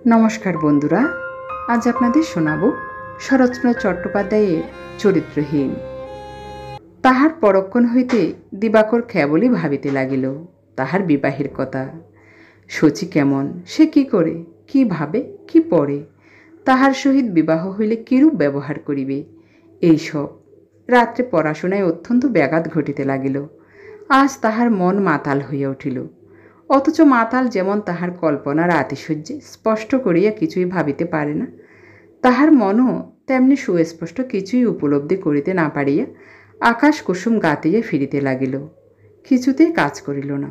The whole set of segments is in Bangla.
নমস্কার বন্ধুরা, আজ আপনাদের শোনাব শরৎচন্দ্র চট্টোপাধ্যায়ের চরিত্রহীন। তাহার পরক্ষণ হইতে দিবাকর কেবলই ভাবিতে লাগিল তাহার বিবাহের কথা। শচী কেমন, সে কি করে, কি ভাবে, কি পড়ে, তাহার সহিত বিবাহ হইলে কিরূপ ব্যবহার করিবে, এইসব। রাত্রে পড়াশোনায় অত্যন্ত ব্যাঘাত ঘটিতে লাগিল। আজ তাহার মন মাতাল হইয়া উঠিল। অথচ মাতাল যেমন তাহার কল্পনার আতিশয্যে স্পষ্ট করিয়া কিছুই ভাবিতে পারে না, তাহার মনও তেমনি সুস্পষ্ট কিছুই উপলব্ধি করিতে না পারিয়া আকাশ কুসুম গাতিয়া ফিরিতে লাগিল। কিছুতেই কাজ করিল না।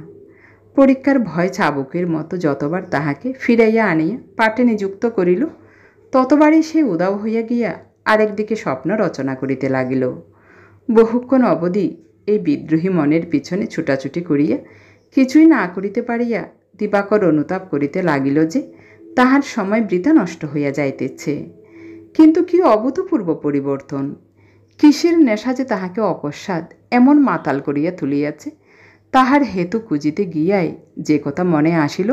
পরীক্ষার ভয় চাবুকের মতো যতবার তাহাকে ফিরাইয়া আনিয়া পাঠে নিযুক্ত করিল, ততবারই সে উদাও হইয়া গিয়া আরেকদিকে স্বপ্ন রচনা করিতে লাগিল। বহুক্ষণ অবধি এই বিদ্রোহী মনের পিছনে ছুটাছুটি করিয়া কিছুই না করিতে পারিয়া দিবাকর অনুতাপ করিতে লাগিল যে তাহার সময় বৃথা নষ্ট হইয়া যাইতেছে। কিন্তু কি অভূতপূর্ব পরিবর্তন! কিসের নেশা যে তাহাকে অকস্মাৎ এমন মাতাল করিয়া তুলিয়াছে, তাহার হেতু খুঁজিতে গিয়াই যে কথা মনে আসিল,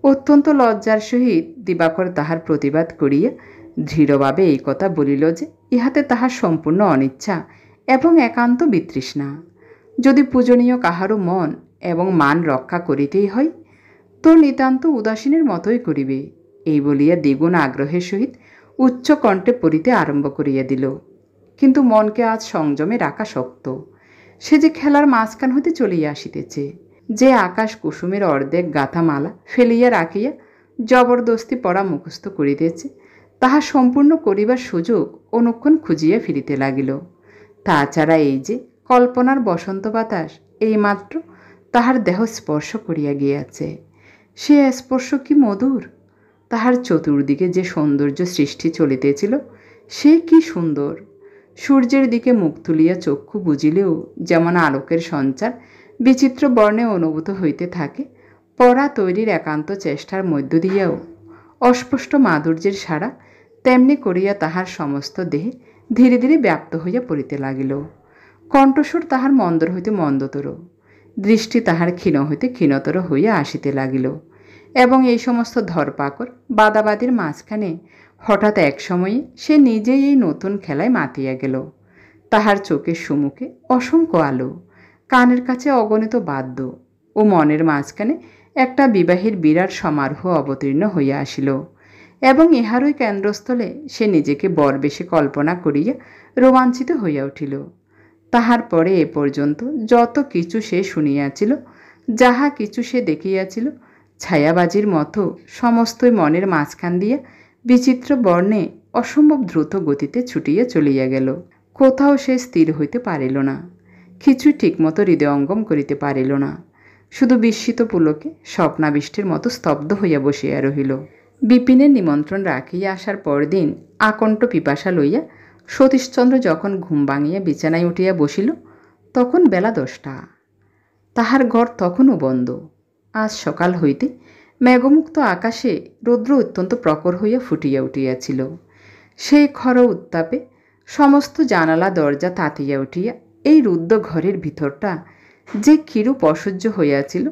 অত্যন্ত লজ্জার সহিত দিবাকর তাহার প্রতিবাদ করিয়া দৃঢ়ভাবে এই কথা বলিল যে ইহাতে তাহার সম্পূর্ণ অনিচ্ছা এবং একান্ত বিতৃষ্ণা। যদি পূজনীয় কাহারও মন এবং মান রক্ষা করিতেই হয়, তো নিতান্ত উদাসীনের মতোই করিবে, এই বলিয়া দ্বিগুণ আগ্রহের সহিত উচ্চ কণ্ঠে পড়িতে আরম্ভ করিয়া দিল। কিন্তু মনকে আজ সংযমে রাখা শক্ত। সে যে খেলার মাঝখান হতে চলিয়া আসিতেছে, যে আকাশ কুসুমের অর্ধেক গাঁথা মালা ফেলিয়া রাখিয়া জবরদস্তি পড়া মুখস্থ করিতেছে, তাহা সম্পূর্ণ করিবার সুযোগ অনুক্ষণ খুঁজিয়া ফিরিতে লাগিল। তাছাড়া এই যে কল্পনার বসন্ত বাতাস এইমাত্র তাহার দেহ স্পর্শ করিয়া গিয়াছে, সে স্পর্শ কি মধুর! তাহার চতুর্দিকে যে সৌন্দর্য সৃষ্টি চলিতেছিল, সে কি সুন্দর! সূর্যের দিকে মুখ তুলিয়া চক্ষু বুজিলেও যেমন আলোকের সঞ্চার বিচিত্র বর্ণে অনুভূত হইতে থাকে, পড়া তৈরির একান্ত চেষ্টার মধ্য দিয়াও অস্পষ্ট মাধুর্যের সারা তেমনি করিয়া তাহার সমস্ত দেহে ধীরে ধীরে ব্যাপ্ত হইয়া পড়িতে লাগিল। কণ্ঠস্বর তাহার মন্দর হইতে মন্দতর, দৃষ্টি তাহার ক্ষীণ হইতে ক্ষীণতর হইয়া আসিতে লাগিল, এবং এই সমস্ত ধরপাকড় বাদাবাদির মাঝখানে হঠাৎ এক সময়ে সে নিজেই এই নতুন খেলায় মাতিয়া গেল। তাহার চোখের সম্মুখে অসংখ্য আলো, কানের কাছে অগণিত বাদ্য ও মনের মাঝখানে একটা বিবাহের বিরাট সমারোহ অবতীর্ণ হইয়া আসিল, এবং ইহারই কেন্দ্রস্থলে সে নিজেকে বরবেশে কল্পনা করিয়া রোমাঞ্চিত হইয়া উঠিল। তাহার পরে এ পর্যন্ত যত কিছু সে শুনিয়াছিল, যাহা কিছু সে দেখিয়াছিল, ছায়াবাজির মতো সমস্তই মনের মাঝখান দিয়া বিচিত্র বর্ণে অসম্ভব দ্রুত গতিতে ছুটিয়া চলিয়া গেল। কোথাও সে স্থির হইতে পারিল না, কিছুই ঠিকমতো হৃদয়ঙ্গম করিতে পারিল না, শুধু বিস্মিত পুলকে স্বপ্নাবিষ্টের মতো স্তব্ধ হইয়া বসিয়া রহিল। বিপিনের নিমন্ত্রণ রাখিয়া আসার পরদিন আকণ্ঠ পিপাসা লইয়া সতীশচন্দ্র যখন ঘুম ভাঙিয়া বিছানায় উঠিয়া বসিল, তখন বেলা 10টা। তাহার ঘর তখনও বন্ধ। আজ সকাল হইতে মেঘমুক্ত আকাশে রৌদ্র অত্যন্ত প্রখর হইয়া ফুটিয়া উঠিয়াছিল। সেই খর উত্তাপে সমস্ত জানালা দরজা তাতিয়া উঠিয়া এই রুদ্ধ ঘরের ভিতরটা যে কিরূপ অসহ্য হইয়াছিল,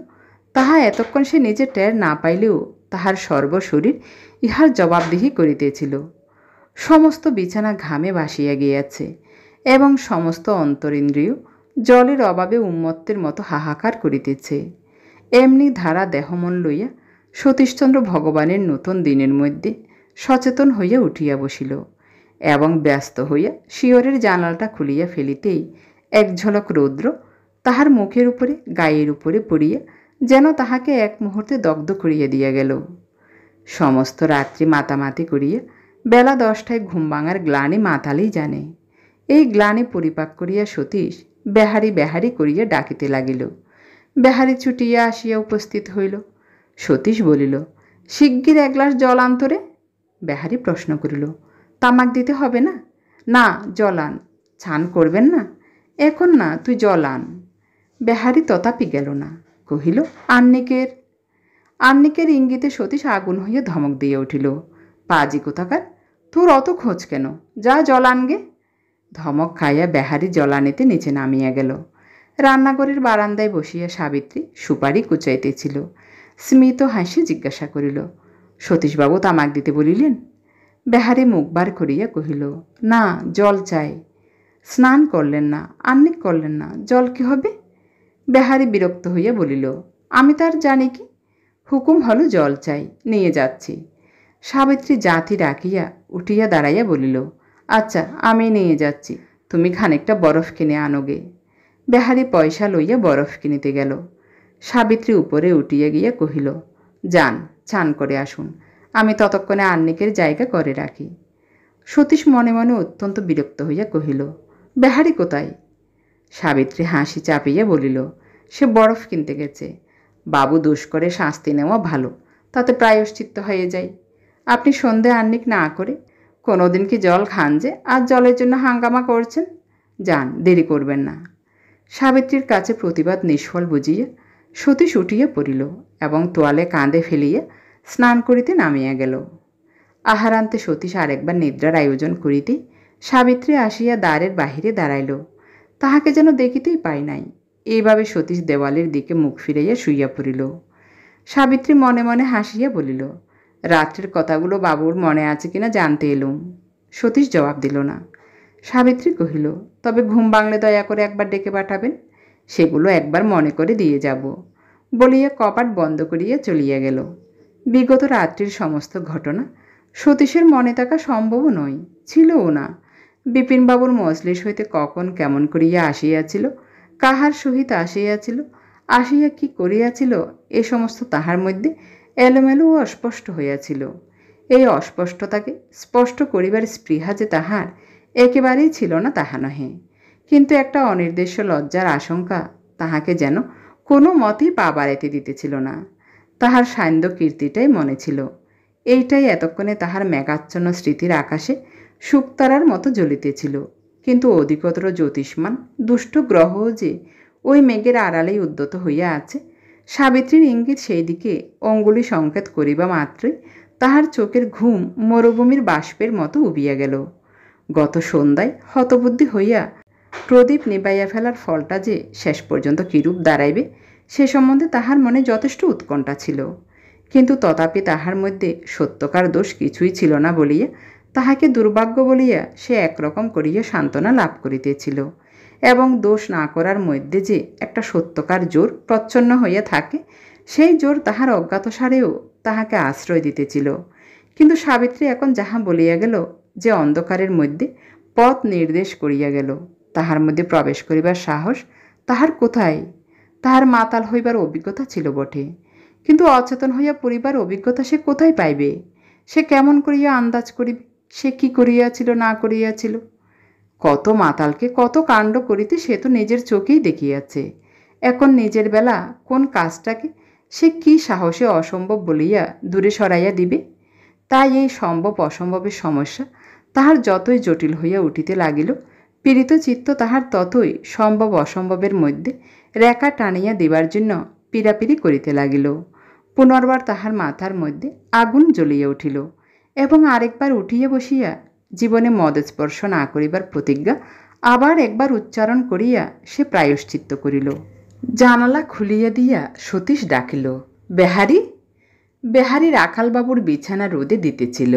তাহা এতক্ষণ সে নিজে টের না পাইলেও তাহার সর্বশরীর ইহার জবাবদিহি করিতেছিল। সমস্ত বিছানা ঘামে ভাসিয়া গিয়াছে, এবং সমস্ত অন্তরিন্দ্রিয় জলের অভাবে উন্মত্তের মতো হাহাকার করিতেছে। এমনি ধারা দেহমন লইয়া সতীশচন্দ্র ভগবানের নতুন দিনের মধ্যে সচেতন হইয়া উঠিয়া বসিল, এবং ব্যস্ত হইয়া শিয়রের জানালাটা খুলিয়া ফেলিতেই এক ঝলক রৌদ্র তাহার মুখের উপরে গায়ের উপরে পড়িয়া যেন তাহাকে এক মুহূর্তে দগ্ধ করিয়া দিয়া গেল। সমস্ত রাত্রি মাতামাতি করিয়া বেলা 10টায় ঘুম ভাঙার গ্লানি মাতালেই জানে। এই গ্লানি পরিপাক করিয়া সতীশ বেহারি বেহারি করিয়া ডাকিতে লাগিল। বেহারি ছুটিয়া আসিয়া উপস্থিত হইল। সতীশ বলিল, শিগগির 1 গ্লাস জল আনতরে। বেহারি প্রশ্ন করিল, তামাক দিতে হবে না? না, জল আন। ছান করবেন না? এখন না, তুই জল আন। বেহারি তথাপি গেল না, কহিল, আন্নিকের। আন্নিকের ইঙ্গিতে সতীশ আগুন হইয়া ধমক দিয়া উঠিল, পাজি কোথাকার, তোর অত খোঁজ কেন? যা জল আনগে। ধমক খাইয়া বেহারি জল আনিতে নিচে নামিয়া গেল। রান্নাঘরের বারান্দায় বসিয়া সাবিত্রী সুপারি কুচাইতেছিল। স্মিত হাসি জিজ্ঞাসা করিল, সতীশবাবু তামাক দিতে বলিলেন। বেহারি মুখ বার করিয়া কহিল, না, জল চাই। স্নান করলেন না, আহ্নিক করলেন না, জল কি হবে? বেহারি বিরক্ত হইয়া বলিল, আমি তার জানি কি? হুকুম হলো জল চাই, নিয়ে যাচ্ছি। সাবিত্রী জাতি ডাকিয়া উঠিয়া দাঁড়াইয়া বলিল, আচ্ছা, আমি নিয়ে যাচ্ছি, তুমি খানিকটা বরফ কিনে আনোগে। বেহারি পয়সা লইয়া বরফ কিনিতে গেল। সাবিত্রী উপরে উঠিয়া গিয়া কহিল, যান, চান করে আসুন, আমি ততক্ষণে আহ্নিকের জায়গা করে রাখি। সতীশ মনে মনে অত্যন্ত বিরক্ত হইয়া কহিল, বেহারি কোথায়? সাবিত্রী হাসি চাপিয়া বলিল, সে বরফ কিনতে গেছে। বাবু দোষ করে শাস্তি নেওয়া ভালো, তাতে প্রায়শ্চিত্ত হয়ে যায়। আপনি সন্ধে আহ্নিক না করে কোনোদিন কি জল খান যে আর জলের জন্য হাঙ্গামা করছেন? যান, দেরি করবেন না। সাবিত্রীর কাছে প্রতিবাদ নিষ্ফল বুঝিয়া সতীশ উঠিয়া পড়িল এবং তোয়ালে কাঁধে ফেলিয়া স্নান করিতে নামিয়া গেল। আহারান্তে সতীশ আরেকবার নিদ্রার আয়োজন করিতেই সাবিত্রী আসিয়া দ্বারের বাহিরে দাঁড়াইল। তাহাকে যেন দেখিতেই পাই নাই। এইভাবে সতীশ দেওয়ালের দিকে মুখ ফিরাইয়া শুইয়া পড়িল। সাবিত্রী মনে মনে হাসিয়া বলিল, রাত্রের কথাগুলো বাবুর মনে আছে কিনা জানতে এলুম। সতীশ জবাব দিল না। সাবিত্রী কহিল, তবে ঘুম ভাঙলে দয়া করে একবার ডেকে পাঠাবেন, সেগুলো একবার মনে করে দিয়ে যাব, বলিয়া কপাট বন্ধ করিয়া চলিয়া গেল। বিগত রাত্রির সমস্ত ঘটনা সতীশের মনে থাকা সম্ভবও নয়, ছিলও না। বিপিনবাবুর মজলিস হইতে কখন কেমন করিয়া আসিয়াছিল, কাহার সহিত আসিয়াছিল, আসিয়া কি করিয়াছিল, এ সমস্ত তাহার মধ্যে এলোমেলো ও অস্পষ্ট হইয়াছিল। এই অস্পষ্টতাকে স্পষ্ট করিবার স্পৃহা যে তাহার একেবারেই ছিল না তাহা নহে, কিন্তু একটা অনির্দেশ্য লজ্জার আশঙ্কা তাহাকে যেন কোনো মতেই পা বাড়াইতে দিতেছিল না। তাহার সান্ধ্য কীর্তিটাই মনে ছিল। এইটাই এতক্ষণে তাহার মেঘাচ্ছন্ন স্মৃতির আকাশে শুকতারার মতো জ্বলিতেছিল। কিন্তু অধিকতর জ্যোতিষ্মান দুষ্ট গ্রহও যে ওই মেঘের আড়ালেই উদ্যত হইয়া আছে, সাবিত্রীর ইঙ্গিত সেই দিকে অঙ্গুলি সংকেত করিবা মাত্রই তাহার চোখের ঘুম মরুভূমির বাষ্পের মতো উবিয়া গেল। গত সন্ধ্যায় হতবুদ্ধি হইয়া প্রদীপ নিবাইয়া ফেলার ফলটা যে শেষ পর্যন্ত কিরূপ দাঁড়াইবে সে সম্বন্ধে তাহার মনে যথেষ্ট উৎকণ্ঠা ছিল। কিন্তু তথাপি তাহার মধ্যে সত্যকার দোষ কিছুই ছিল না বলিয়া তাহাকে দুর্ভাগ্য বলিয়া সে একরকম করিয়া সান্ত্বনা লাভ করিতেছিল, এবং দোষ না করার মধ্যে যে একটা সত্যকার জোর প্রচ্ছন্ন হইয়া থাকে, সেই জোর তাহার অজ্ঞাতসারেও তাহাকে আশ্রয় দিতেছিল। কিন্তু সাবিত্রী এখন যাহা বলিয়া গেল, যে অন্ধকারের মধ্যে পথ নির্দেশ করিয়া গেল, তাহার মধ্যে প্রবেশ করিবার সাহস তাহার কোথায়? তাহার মাতাল হইবার অভিজ্ঞতা ছিল বটে, কিন্তু অচেতন হইয়া পড়িবার অভিজ্ঞতা সে কোথায় পাইবে? সে কেমন করিয়া আন্দাজ করিবে সে কি করিয়াছিল না করিয়াছিল? কত মাতালকে কত কাণ্ড করিতে সে তো নিজের চোখেই দেখিয়াছে। এখন নিজের বেলা কোন কাজটাকে সে কি সাহসে অসম্ভব বলিয়া দূরে সরাইয়া দিবে? তাই এই সম্ভব অসম্ভবের সমস্যা তাহার যতই জটিল হইয়া উঠিতে লাগিল, পীড়িত চিত্ত তাহার ততই সম্ভব অসম্ভবের মধ্যে রেখা টানিয়া দিবার জন্য পীড়াপিড়ি করিতে লাগিল। পুনর্বার তাহার মাথার মধ্যে আগুন জ্বলিয়া উঠিল এবং আরেকবার উঠিয়া বসিয়া জীবনে মদস্পর্শ না করিবার প্রতিজ্ঞা আবার একবার উচ্চারণ করিয়া সে প্রায়শ্চিত্ত করিল। জানালা খুলিয়া দিয়া সতীশ ডাকিল, বেহারি। বেহারি রাখালবাবুর বিছানা রোদে দিতেছিল।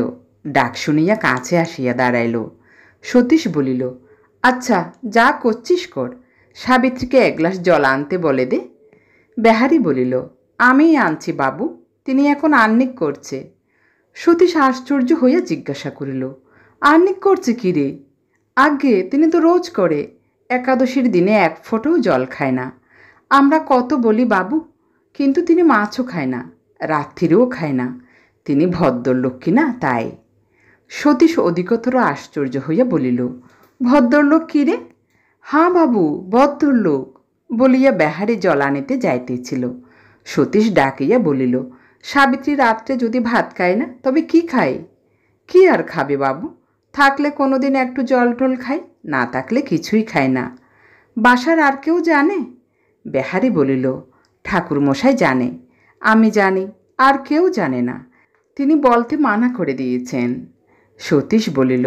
ডাক শুনিয়া কাছে আসিয়া দাঁড়াইল। সতীশ বলিল, আচ্ছা, যা করছিস কর, সাবিত্রীকে এক গ্লাস জল আনতে বলে দে। বেহারি বলিল, আমিই আনছি বাবু, তিনি এখন আহ্নিক করছে। সতীশ আশ্চর্য হইয়া জিজ্ঞাসা করিল, আহ্নিক করছে কি রে? আজ্ঞে, তিনি তো রোজ করে, একাদশীর দিনে এক ফোঁটাও জল খায় না। আমরা কত বলি বাবু, কিন্তু তিনি মাছও খায় না, রাত্রিরেও খায় না। তিনি ভদ্রলোক কিনা তাই। সতীশ অধিকতর আশ্চর্য হইয়া বলিল, ভদ্রলোক কি রে? হাঁ বাবু, ভদ্রলোক, বলিয়া বেহারি জল আনিতে যাইতেছিল। সতীশ ডাকিয়া বলিল, সাবিত্রী রাত্রে যদি ভাত খায় না তবে কি খায়? কি আর খাবে বাবু, থাকলে কোনোদিন একটু জল টল খায়, না থাকলে কিছুই খায় না। বাসার আর কেউ জানে? বেহারি বলিল, ঠাকুরমশাই জানে, আমি জানি, আর কেউ জানে না, তিনি বলতে মানা করে দিয়েছেন। সতীশ বলিল,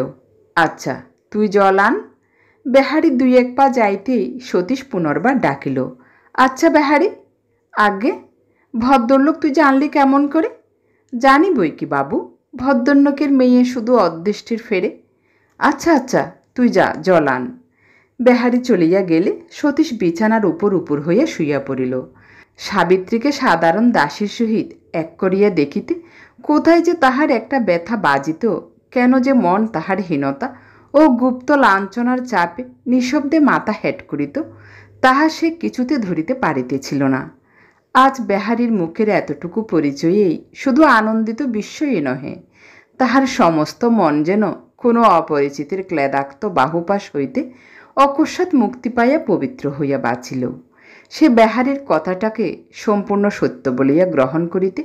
আচ্ছা, তুই জল আন। বেহারি দুই এক পা যাইতেই সতীশ পুনর্বার ডাকিল, আচ্ছা বেহারি। আজ্ঞে, ভদ্রলোক তুই জানলি কেমন করে? জানি বই কি বাবু, ভদ্রন্যকের মেয়ে শুধু অদৃষ্টির ফেরে। আচ্ছা আচ্ছা, তুই যা, জল আন। বেহারি চলিয়া গেলে সতীশ বিছানার উপর উপর হইয়া শুইয়া পড়িল। সাবিত্রীকে সাধারণ দাসীর সহিত এক করিয়া দেখিতে কোথায় যে তাহার একটা ব্যথা বাজিত, কেন যে মন তাহার হীনতা ও গুপ্ত লাঞ্ছনার চাপে নিঃশব্দে মাথা হেঁট করিত, তাহা সে কিছুতে ধরিতে পারিতেছিল না। আজ বেহারির মুখের এতটুকু পরিচয়েই শুধু আনন্দিত বিস্ময়ই নহে, তাহার সমস্ত মন যেন কোনো অপরিচিতের ক্লেদাক্ত বাহুপাশ হইতে অকস্মাৎ মুক্তি পাইয়া পবিত্র হইয়া বাঁচিল। সে বেহারির কথাটাকে সম্পূর্ণ সত্য বলিয়া গ্রহণ করিতে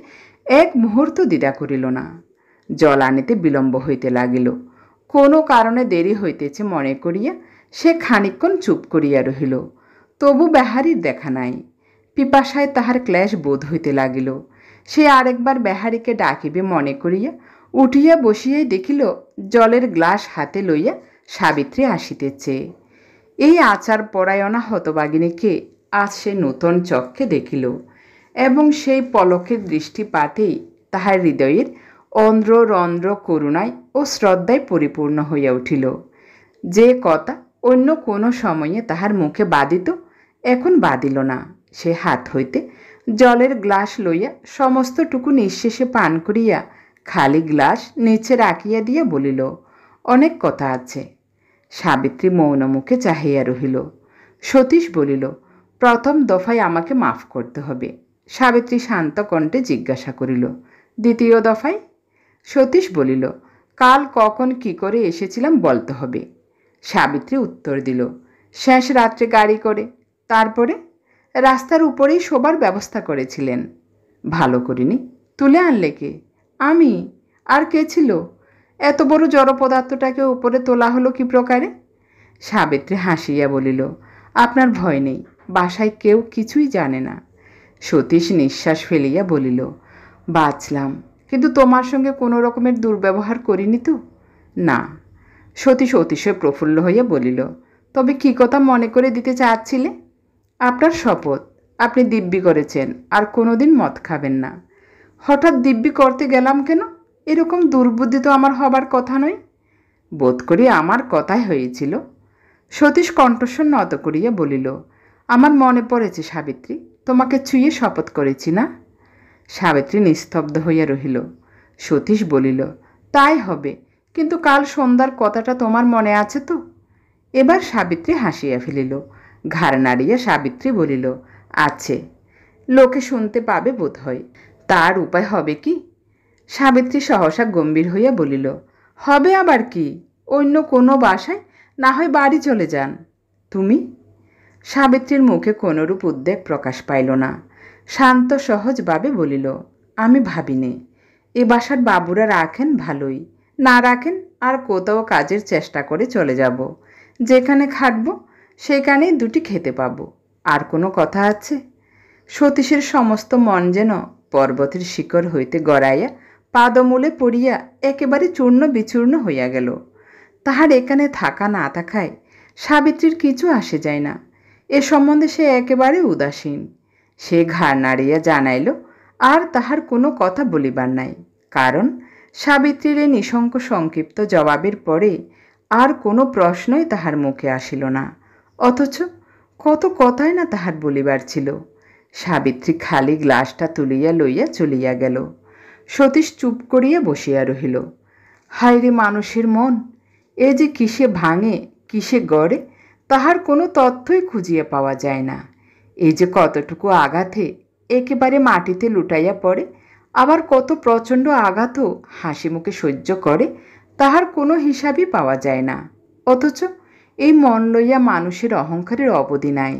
এক মুহূর্ত দ্বিধা করিল না। জল আনিতে বিলম্ব হইতে লাগিল। কোনো কারণে দেরি হইতেছে মনে করিয়া সে খানিকক্ষণ চুপ করিয়া রহিল। তবু বেহারির দেখা নাই। পিপাসায় তাহার ক্লেশ বোধ হইতে লাগিল। সে আরেকবার বেহারিকে ডাকিবে মনে করিয়া উঠিয়া বসিয়াই দেখিল জলের গ্লাস হাতে লইয়া সাবিত্রী আসিতেছে। এই আচার পরায়ণা হতভাগিনীকে আজ সে নূতন চক্ষে দেখিল, এবং সেই পলকের দৃষ্টিপাতেই তাহার হৃদয়ের অন্ধ্র রন্ধ্র করুণায় ও শ্রদ্ধায় পরিপূর্ণ হইয়া উঠিল। যে কথা অন্য কোনো সময়ে তাহার মুখে বাধিত, এখন বাধিল না। সে হাত হইতে জলের গ্লাস লইয়া সমস্তটুকু নিঃশেষে পান করিয়া খালি গ্লাস নিচে রাখিয়া দিয়া বলিল, অনেক কথা আছে। সাবিত্রী মৌন মুখে চাহিয়া রহিল। সতীশ বলিল, প্রথম দফায় আমাকে মাফ করতে হবে। সাবিত্রী শান্ত কণ্ঠে জিজ্ঞাসা করিল, দ্বিতীয় দফায়? সতীশ বলিল, কাল কখন কি করে এসেছিলাম বলতে হবে। সাবিত্রী উত্তর দিল, শেষ রাত্রে গাড়ি করে। তারপরে? রাস্তার উপরেই শোবার ব্যবস্থা করেছিলেন। ভালো করিনি। তুলে আনলে কে? আমি। আর কে ছিল? এত বড় জড় পদার্থটাকে উপরে তোলা হলো কি প্রকারে? সাবিত্রী হাসিয়া বলিল, আপনার ভয় নেই, বাসায় কেউ কিছুই জানে না। সতীশ নিঃশ্বাস ফেলিয়া বলিল, বাঁচলাম, কিন্তু তোমার সঙ্গে কোনো রকমের দুর্ব্যবহার করিনি তো? না। সতীশ অতিশয় প্রফুল্ল হইয়া বলিল, তবে কী কথা মনে করে দিতে চাচ্ছিলে? আপনার শপথ, আপনি দিব্যি করেছেন আর কোনোদিন মদ খাবেন না। হঠাৎ দিব্যি করতে গেলাম কেন? এরকম দুর্বুদ্ধি তো আমার হবার কথা নয়। বোধ করি আমার কথাই হয়েছিল। সতীশ কণ্ঠস্বর নত করিয়া বলিল, আমার মনে পড়েছে সাবিত্রী, তোমাকে ছুঁয়ে শপথ করেছি না? সাবিত্রী নিস্তব্ধ হইয়া রহিল। সতীশ বলিল, তাই হবে, কিন্তু কাল সন্ধ্যার কথাটা তোমার মনে আছে তো? এবার সাবিত্রী হাসিয়া ফেলিল। ঘাড় নাড়িয়া সাবিত্রী বলিল, আছে। লোকে শুনতে পাবে বোধ হয়। তার উপায় হবে কি? সাবিত্রী সহসা গম্ভীর হইয়া বলিল, হবে আবার কি? অন্য কোনো বাসায় না হয় বাড়ি চলে যান। তুমি? সাবিত্রীর মুখে কোনরূপ উদ্বেগ প্রকাশ পাইল না। শান্ত সহজভাবে বলিল, আমি ভাবিনে। এ বাসার বাবুরা রাখেন ভালোই, না রাখেন আর কোথাও কাজের চেষ্টা করে চলে যাব। যেখানে খাটব সেখানেই দুটি খেতে পাবো। আর কোনো কথা আছে? সতীশের সমস্ত মন যেন পর্বতের শিকড় হইতে গড়াইয়া পাদমূলে পড়িয়া একেবারে চূর্ণ বিচূর্ণ হইয়া গেল। তাহার এখানে থাকা না থাকায় সাবিত্রীর কিছু আসে যায় না। এ সম্বন্ধে সে একেবারে উদাসীন। সে ঘাড় নাড়িয়া জানাইল, আর তাহার কোনো কথা বলিবার নাই, কারণ সাবিত্রীর এই নিঃশঙ্ক সংক্ষিপ্ত জবাবের পরে আর কোনো প্রশ্নই তাহার মুখে আসিল না। অথচ কত কথাই না তাহার বলিবার ছিল। সাবিত্রী খালি গ্লাসটা তুলিয়া লইয়া চলিয়া গেল। সতীশ চুপ করিয়া বসিয়া রহিল। হায়রে মানুষের মন, এ যে কিসে ভাঙে কিসে গড়ে তাহার কোনো তথ্যই খুঁজিয়া পাওয়া যায় না। এই যে কতটুকু আঘাতে একেবারে মাটিতে লুটাইয়া পড়ে, আবার কত প্রচণ্ড আঘাতও হাসি মুখে সহ্য করে, তাহার কোনো হিসাবই পাওয়া যায় না। অথচ এই মন লইয়া মানুষের অহংকারের অবধি নাই।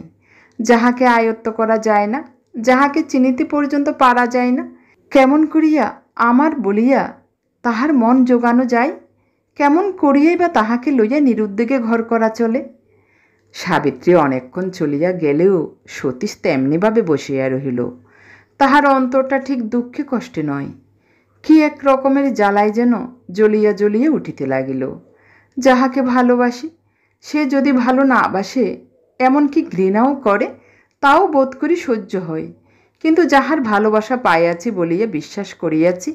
যাহাকে আয়ত্ত করা যায় না, যাহাকে চিনিতে পর্যন্ত পারা যায় না, কেমন করিয়া আমার বলিয়া তাহার মন জোগানো যায়? কেমন করিয়াই বা তাহাকে লইয়া নিরুদ্যোগে ঘর করা চলে? সাবিত্রী অনেকক্ষণ চলিয়া গেলেও সতীশ তেমনিভাবে বসিয়া রহিল। তাহার অন্তরটা ঠিক দুঃখে কষ্টে নয়, কি এক রকমের জ্বালায় যেন জ্বলিয়া জ্বলিয়া উঠিতে লাগিল। যাহাকে ভালোবাসি সে যদি ভালো না বাসে, এমনকি ঘৃণাও করে, তাও বোধ করি সহ্য হয়। কিন্তু যাহার ভালোবাসা পাইয়াছি বলিয়া বিশ্বাস করিয়াছি,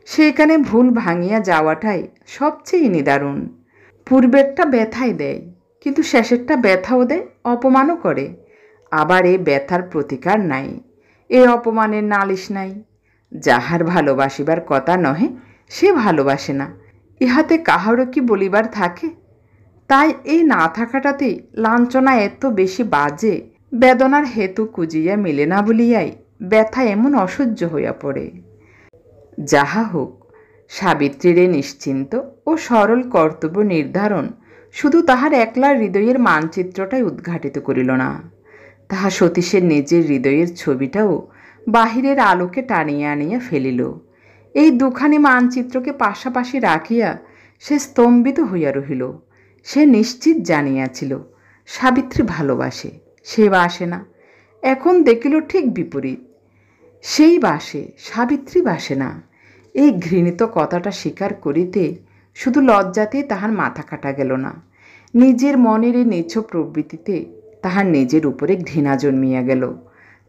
সেইখানে ভুল ভাঙিয়া যাওয়াটাই সবচেয়ে নিদারুণ। পূর্বেরটা ব্যথাই দেয়, কিন্তু শেষেরটা ব্যথাও দেয়, অপমানও করে। আবার এই ব্যথার প্রতিকার নাই, এ অপমানের নালিশ নাই। যাহার ভালোবাসিবার কথা নহে সে ভালোবাসে না, ইহাতে কাহারও কি বলিবার থাকে? তাই এই না থাকাটাতেই লাঞ্ছনা এত বেশি বাজে, বেদনার হেতু খুঁজিয়া মিলে না বলিয়াই ব্যথা এমন অসহ্য হইয়া পড়ে। যাহা হোক, সাবিত্রীর এই নিশ্চিন্ত ও সরল কর্তব্য নির্ধারণ শুধু তাহার একলার হৃদয়ের মানচিত্রটাই উদ্ঘাটিত করিল না, তাহা সতীশের নিজের হৃদয়ের ছবিটাও বাহিরের আলোকে টানিয়া আনিয়া ফেলিল। এই দুখানি মানচিত্রকে পাশাপাশি রাখিয়া সে স্তম্ভিত হইয়া রহিল। সে নিশ্চিত জানিয়াছিল সাবিত্রী ভালোবাসে, সে বাসে না। এখন দেখিল ঠিক বিপরীত, সেই বাসে, সাবিত্রী বাসে না। এই ঘৃণিত কথাটা স্বীকার করিতে শুধু লজ্জাতেই তাহার মাথা কাটা গেল না, নিজের মনের এই নীচ প্রবৃত্তিতে তাহার নিজের উপরে ঘৃণা জন্মিয়া গেল।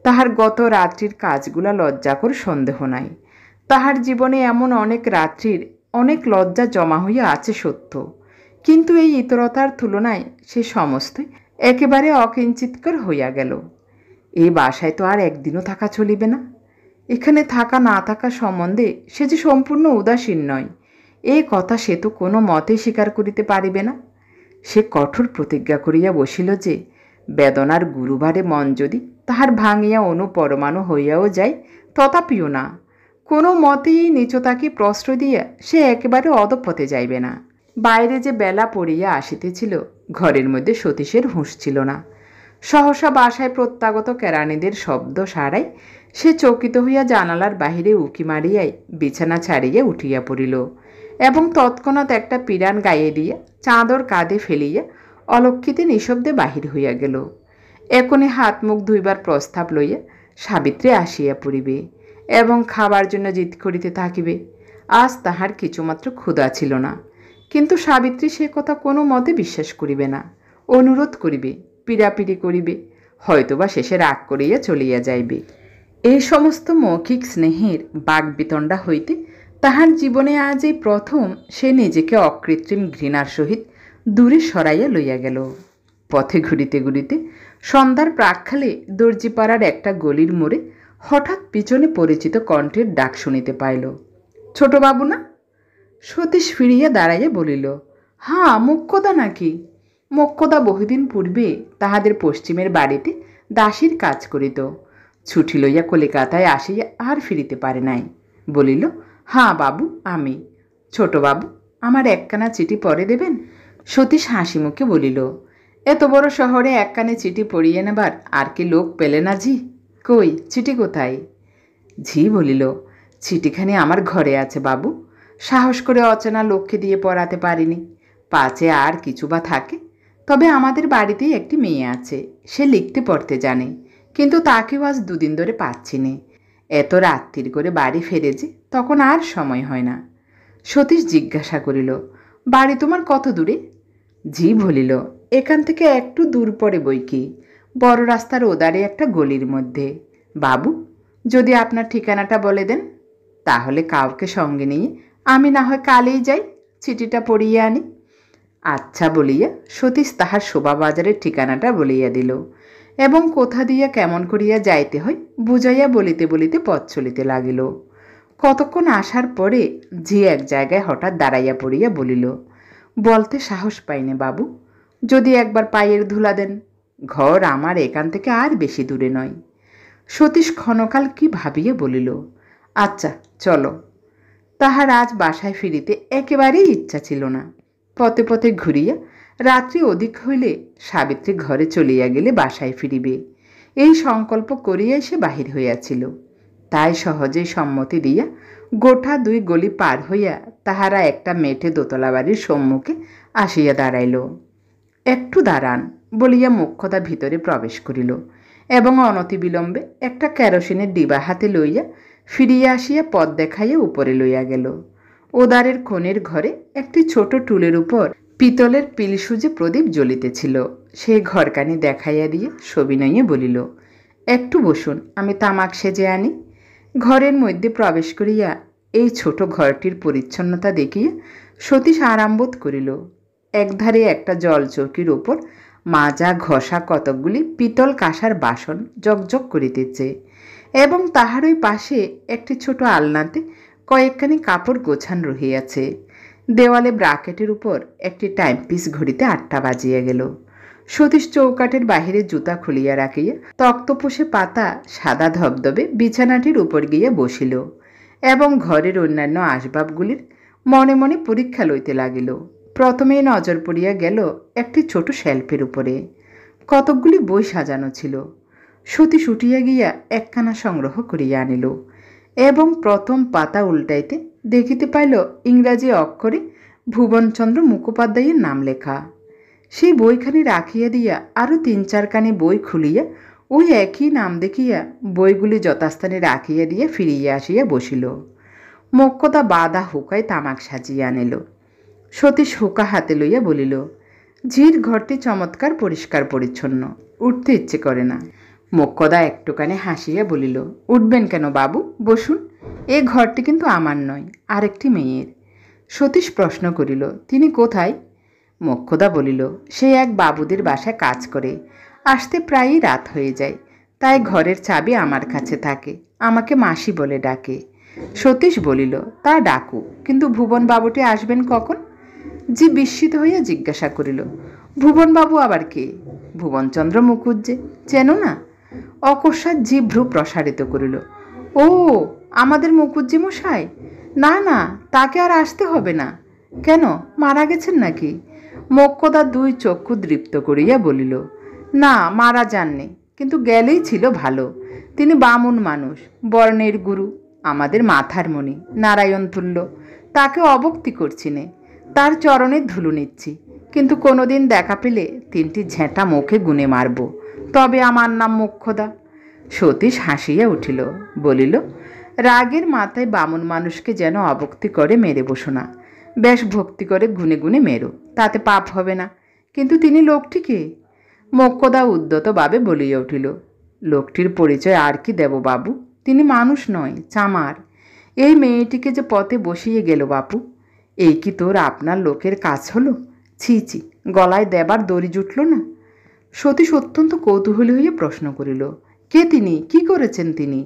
তাহার গত রাত্রির কাজগুলা লজ্জাকর সন্দেহ নাই। তাহার জীবনে এমন অনেক রাত্রির অনেক লজ্জা জমা হইয়া আছে সত্য, কিন্তু এই ইতরতার তুলনায় সে সমস্তই একেবারে অকিঞ্চিৎকর হইয়া গেল। এই বাসায় তো আর একদিনও থাকা চলিবে না। এখানে থাকা না থাকা সম্বন্ধে সে যে সম্পূর্ণ উদাসীন নয়, এই কথা সে তো কোনো মতেই স্বীকার করিতে পারিবে না। সে কঠোর প্রতিজ্ঞা করিয়া বসিল যে বেদনার গুরুভারে মন যদি তাহার ভাঙিয়া অনুপরমাণু হইয়াও যায়, তথাপিও না, কোনো মতেই এই নীচতাকে প্রশ্রয় দিয়া সে একেবারে অধঃপথে যাইবে না। বাইরে যে বেলা পড়িয়া আসিতেছিল, ঘরের মধ্যে সতীশের হুঁশ ছিল না। সহসা বাসায় প্রত্যাগত কেরানিদের শব্দ সারাই সে চকিত হইয়া জানালার বাহিরে উকি মারিয়াই বিছানা ছাড়িয়া উঠিয়া পড়িল এবং তৎক্ষণাৎ একটা পিরান গায়ে দিয়া চাদর কাঁধে ফেলিয়া অলক্ষিতে নিঃশব্দে বাহির হইয়া গেল। এখনই হাত মুখ ধুইবার প্রস্তাব লইয়া সাবিত্রী আসিয়া পড়িবে এবং খাবার জন্য জিদ করিতে থাকিবে। আজ তাহার কিছুমাত্র ক্ষুধা ছিল না, কিন্তু সাবিত্রী সে কথা কোনো মতে বিশ্বাস করিবে না। অনুরোধ করিবে, পীড়াপিড়ি করিবে, হয়তোবা শেষে রাগ করিয়া চলিয়া যাইবে। এই সমস্ত মৌখিক স্নেহের বাগবিতণ্ডা হইতে তাহার জীবনে আজ এই প্রথম সে নিজেকে অকৃত্রিম ঘৃণার সহিত দূরে সরাইয়া লইয়া গেল। পথে ঘুরিতে ঘুরিতে সন্ধ্যার প্রাক্কালে দর্জিপাড়ার একটা গলির মোড়ে হঠাৎ পিছনে পরিচিত কণ্ঠের ডাক শুনিতে পাইল। ছোটবাবু না? সতীশ ফিরিয়া দাঁড়াইয়া বলিল, হাঁ, মোক্ষদা নাকি? মোক্ষদা বহুদিন পূর্বে তাহাদের পশ্চিমের বাড়িতে দাসীর কাজ করিত। ছুটি লইয়া কলিকাতায় আসিয়া আর ফিরিতে পারে নাই। বলিল, হাঁ বাবু, আমি। ছোটবাবু, আমার একখানা চিঠি পরে দেবেন? সতীশ হাসি মুখে বলিল, এত বড় শহরে একখানে চিঠি পড়িয়ে নেবার আর কি লোক পেলে না ঝি? কই, চিঠি কোথায়? ঝি বলিল, চিঠিখানি আমার ঘরে আছে বাবু, সাহস করে অচেনা লোককে দিয়ে পড়াতে পারিনি। পাছে আর কিছু বা থাকে। তবে আমাদের বাড়িতেই একটি মেয়ে আছে, সে লিখতে পড়তে জানে, কিন্তু তাকেও আজ দুদিন ধরে পাচ্ছি নে। এত রাত্রির করে বাড়ি ফেরে যে তখন আর সময় হয় না। সতীশ জিজ্ঞাসা করিল, বাড়ি তোমার কত দূরে? ঝি বলিল, এখান থেকে একটু দূর পড়ে বই কি, বড় রাস্তার ওদারে একটা গলির মধ্যে। বাবু, যদি আপনার ঠিকানাটা বলে দেন, তাহলে কাউকে সঙ্গে নিয়ে আমি না হয় কালই যাই, চিঠিটা পড়িয়ে আনি। আচ্ছা বলিয়া সতীশ তাহার শোভাবাজারের ঠিকানাটা বলিয়া দিল এবং কোথা দিয়া কেমন করিয়া যাইতে হয় বুঝাইয়া বলিতে বলিতে পথ চলিতে লাগিল। কতক্ষণ আসার পরে ঝি এক জায়গায় হঠাৎ দাঁড়াইয়া পড়িয়া বলিল, বলতে সাহস পাইনে বাবু, যদি একবার পায়ের ধুলা দেন। ঘর আমার এখান থেকে আর বেশি দূরে নয়। সতীশ ক্ষণকাল কি ভাবিয়া বলিল, আচ্ছা চলো। তাহার আজ বাসায় ফিরিতে একেবারেই ইচ্ছা ছিল না। পথে পথে ঘুরিয়া রাত্রি অধিক হইলে সাবিত্রী ঘরে চলিয়া গেলে বাসায় ফিরিবে, এই সংকল্প করিয়াই সে বাহির হইয়াছিল। তাই সহজেই সম্মতি দিয়া গোটা 2 গলি পার হইয়া তাহারা একটা মেঠে দোতলা বাড়ির সম্মুখে আসিয়া দাঁড়াইল। একটু দাঁড়ান বলিয়া মোক্ষদা ভিতরে প্রবেশ করিল এবং অনতিবিলম্বে একটা কেরোসিনের ডিবা হাতে লইয়া ফিরিয়া আসিয়া পথ দেখাইয়া উপরে লইয়া গেল। ওদারের কোণের ঘরে একটি ছোট টুলের উপর পিতলের পিলসুজে প্রদীপ জ্বলিতেছিল। সেই ঘরকানি দেখাইয়া দিয়ে সবিনয়ে বলিল, একটু বসুন, আমি তামাক সেজে আনি। ঘরের মধ্যে প্রবেশ করিয়া এই ছোট ঘরটির পরিচ্ছন্নতা দেখিয়া সতীশ আরাম বোধ করিল। একধারে একটা জলচৌকির ওপর মাজা ঘষা কতকগুলি পিতল কাঁসার বাসন জকজক করিতেছে, এবং তাহার ওই পাশে একটি ছোট আলনাতে কয়েকখানি কাপড় গোছান রহিয়াছে। দেওয়ালে ব্রাকেটের উপর একটি টাইমপিস ঘড়িতে 8টা বাজিয়া গেল। সতীশ চৌকাটের বাহিরে জুতা খুলিয়া রাখিয়া তক্তপোষে পাতা সাদা ধবধবে বিছানাটির উপর গিয়া বসিল এবং ঘরের অন্যান্য আসবাবগুলির মনে মনে পরীক্ষা লইতে লাগিল। প্রথমেই নজর পড়িয়া গেল একটি ছোট শেলফের উপরে। কতকগুলি বই সাজানো ছিল। সতীশ উঠিয়া গিয়া একখানা সংগ্রহ করিয়া আনিল এবং প্রথম পাতা উল্টাইতে দেখিতে পাইল ইংরাজি অক্ষরে ভুবনচন্দ্র মুখোপাধ্যায়ের নাম লেখা। সেই বইখানি রাখিয়া দিয়া আরও 3-4খানি বই খুলিয়া ওই একই নাম দেখিয়া বইগুলি যথাস্থানে রাখিয়া দিয়া ফিরিয়া আসিয়া বসিল। মোক্ষদা বাদা হুকায় তামাক সাজিয়া আনিল। সতীশ হুকা হাতে লইয়া বলিল, ঝির ঘরটি চমৎকার পরিষ্কার পরিচ্ছন্ন, উঠতে ইচ্ছে করে না। মোক্ষদা একটুখানি হাসিয়া বলিল, উঠবেন কেন বাবু, বসুন। এ ঘরটি কিন্তু আমার নয়, আরেকটি মেয়ের। সতীশ প্রশ্ন করিল, তিনি কোথায়? মোক্ষদা বলিল, সে এক বাবুদের বাসায় কাজ করে, আসতে প্রায়ই রাত হয়ে যায়, তাই ঘরের চাবি আমার কাছে থাকে, আমাকে মাসি বলে ডাকে। সতীশ বলিল, তা ডাকু, কিন্তু ভুবনবাবুটি আসবেন কখন? জি বিস্মিত হইয়া জিজ্ঞাসা করিল, ভুবনবাবু আবার কে? ভুবনচন্দ্র মুখুজ্জে, চেনো না? অকস্মাৎ জিভ্রু প্রসারিত করিল, ও আমাদের মুখুজ্জে মশাই? না না, তাকে আর আসতে হবে না। কেন, মারা গেছেন নাকি? মোক্ষদা 2 চক্ষু দৃপ্ত করিয়া বলিল, না মারা যাননি, কিন্তু গেলেই ছিল ভালো। তিনি বামুন মানুষ, বর্ণের গুরু, আমাদের মাথার মণি, নারায়ণ তুল্য। তাকে অবক্তি করছি নে, তার চরণের ধুলো নিচ্ছি, কিন্তু কোনোদিন দেখা পেলে 3টি ঝেঁটা মুখে গুনে মারব, তবে আমার নাম মোক্ষদা। সতীশ হাসিয়া উঠিল, বলিল, রাগের মাথায় বামুন মানুষকে যেন অবক্তি করে মেরে বসো না, বেশ ভক্তি করে গুনে গুনে মেরো, তাতে পাপ হবে না। কিন্তু তিনি লোকটিকে? মোক্ষদা উদ্যতভাবে বলিয়া উঠিল, লোকটির পরিচয় আর কি দেব বাবু, তিনি মানুষ নয়, চামার। এই মেয়েটিকে যে পথে বসিয়ে গেল বাপু, এই কি তোর আপনার লোকের কাজ হলো? ছি ছি, গলায় দেবার দড়ি জুটল না? সতীশ অত্যন্ত কৌতূহলী হইয়া প্রশ্ন করিল, কে তিনি, কি করেছেন তিনি?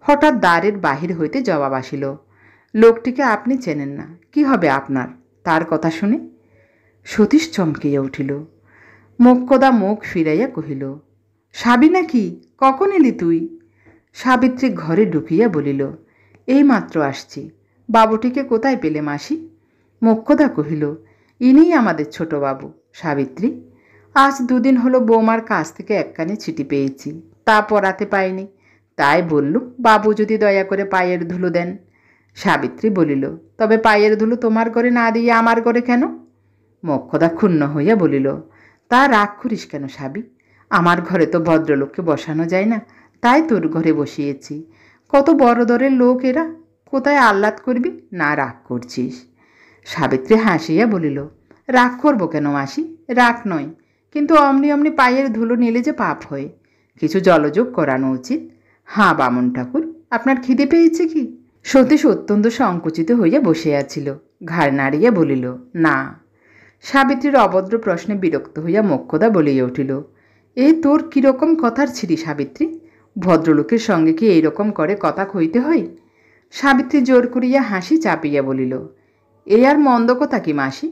হঠাৎ দ্বারের বাহির হইতে জবাব আসিল, লোকটিকে আপনি চেনেন না, কি হবে আপনার তার কথা শুনে? সতীশ চমকিয়া উঠিল। মোক্ষদা মুখ ফিরাইয়া কহিল, সাবি নাকি, কখন এলি তুই? সাবিত্রী ঘরে ঢুকিয়া বলিল, এই মাত্র আসছি। বাবুটিকে কোথায় পেলে মাসি? মোক্ষদা কহিল, ইনিই আমাদের ছোট বাবু, সাবিত্রী। আজ 2 দিন হলো বৌমার কাছ থেকে একখানি চিঠি পেয়েছি, তা পড়াতে পাইনি, তাই বললুম বাবু যদি দয়া করে পায়ের ধুলো দেন। সাবিত্রী বলিল, তবে পায়ের ধুলো তোমার ঘরে না দিয়ে আমার ঘরে কেন? মোক্ষদা ক্ষুণ্ণ হইয়া বলিল, তা রাগ করিস কেন সাবি, আমার ঘরে তো ভদ্রলোককে বসানো যায় না, তাই তোর ঘরে বসিয়েছি। কত বড় দরের লোক এরা, কোথায় আহ্লাদ করবি, না রাগ করছিস? সাবিত্রী হাসিয়া বলিল, রাগ করব কেন মাসি, রাগ নয়, কিন্তু অমনি অমনি পায়ের ধুলো নিলে যে পাপ হয়, কিছু জলযোগ করানো উচিত। হাঁ বামুন ঠাকুর, আপনার খিদে পেয়েছে কি? সতীশ অত্যন্ত সংকুচিত হইয়া বসিয়াছিল, ঘাড় নাড়িয়া বলিল, না। সাবিত্রীর অভদ্র প্রশ্নে বিরক্ত হইয়া মোক্ষদা বলিয়া উঠিল, এই তোর কীরকম কথার ছিরি সাবিত্রী, ভদ্রলোকের সঙ্গে কি এইরকম করে কথা কইতে হয়? সাবিত্রী জোর করিয়া হাসি চাপিয়া বলিল, এই আর মন্দ কথা কি মাসি?